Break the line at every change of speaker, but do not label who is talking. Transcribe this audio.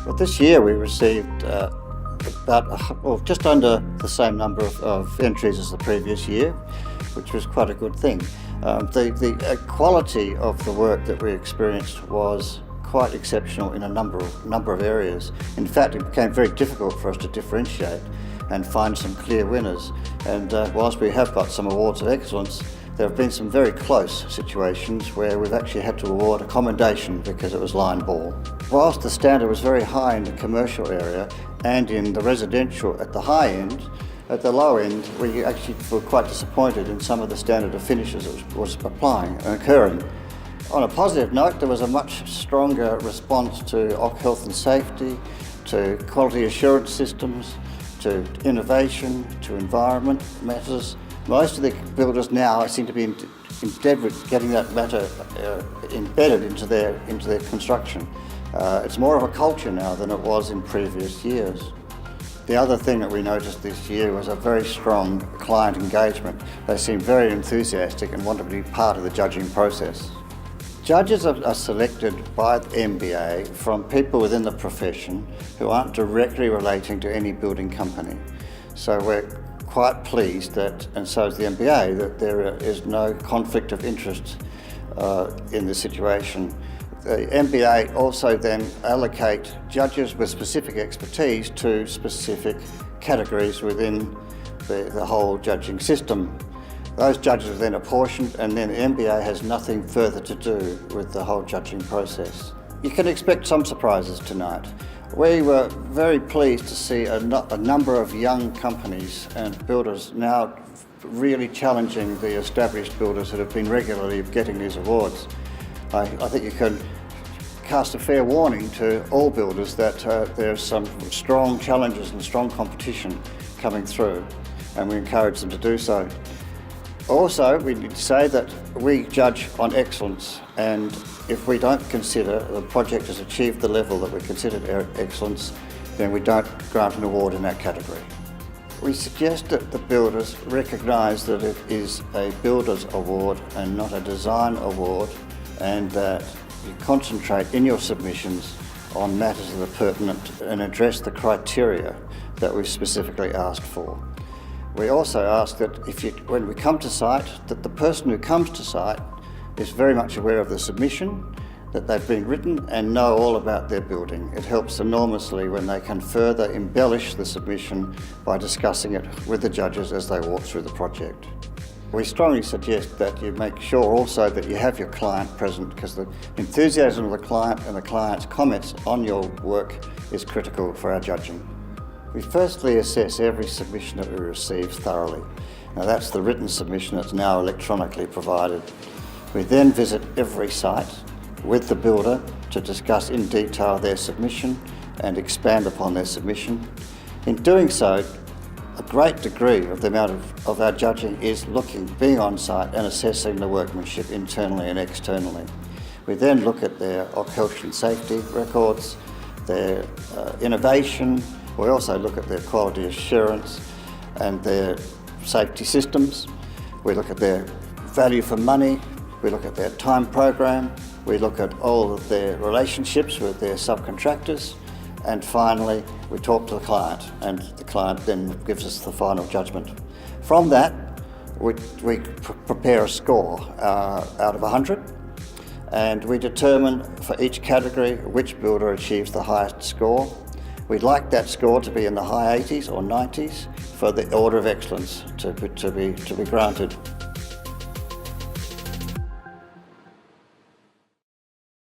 Well, this year we received just under the same number of entries as the previous year, which was quite a good thing. The quality of the work that we experienced was quite exceptional in a number of areas. In fact, it became very difficult for us to differentiate and find some clear winners. And whilst we have got some awards of excellence, there have been some very close situations where we've actually had to award a commendation because it was line ball. Whilst the standard was very high in the commercial area and in the residential at the high end, at the low end we actually were quite disappointed in some of the standard of finishes that was applying and occurring. On a positive note, there was a much stronger response to health and safety, to quality assurance systems, to innovation, to environment matters. Most of the builders now seem to be endeavoured getting that matter embedded into their construction. It's more of a culture now than it was in previous years. The other thing that we noticed this year was a very strong client engagement. They seem very enthusiastic and want to be part of the judging process. Judges are selected by the MBA from people within the profession who aren't directly relating to any building company. So we're quite pleased that, and so is the MBA, that there is no conflict of interest in this situation. The MBA also then allocate judges with specific expertise to specific categories within the whole judging system. Those judges are then apportioned, and then the MBA has nothing further to do with the whole judging process. You can expect some surprises tonight. We were very pleased to see a number of young companies and builders now really challenging the established builders that have been regularly getting these awards. I think you can cast a fair warning to all builders that there's some strong challenges and strong competition coming through, and we encourage them to do so. Also, we need to say that we judge on excellence, and if we don't consider the project has achieved the level that we consider excellence, then we don't grant an award in that category. We suggest that the builders recognise that it is a builder's award and not a design award, and that you concentrate in your submissions on matters that are pertinent and address the criteria that we've specifically asked for. We also ask that when we come to site, that the person who comes to site is very much aware of the submission, that they've been written and know all about their building. It helps enormously when they can further embellish the submission by discussing it with the judges as they walk through the project. We strongly suggest that you make sure also that you have your client present, because the enthusiasm of the client and the client's comments on your work is critical for our judging. We firstly assess every submission that we receive thoroughly. Now that's the written submission that's now electronically provided. We then visit every site with the builder to discuss in detail their submission and expand upon their submission. In doing so, a great degree of the amount of our judging is being on site and assessing the workmanship internally and externally. We then look at their health and safety records, their innovation. We also look at their quality assurance and their safety systems. We look at their value for money. We look at their time program. We look at all of their relationships with their subcontractors. And finally, we talk to the client, and the client then gives us the final judgment. From that, we prepare a score out of 100, and we determine for each category which builder achieves the highest score. We'd like that score to be in the high 80s or 90s for the order of excellence to be granted.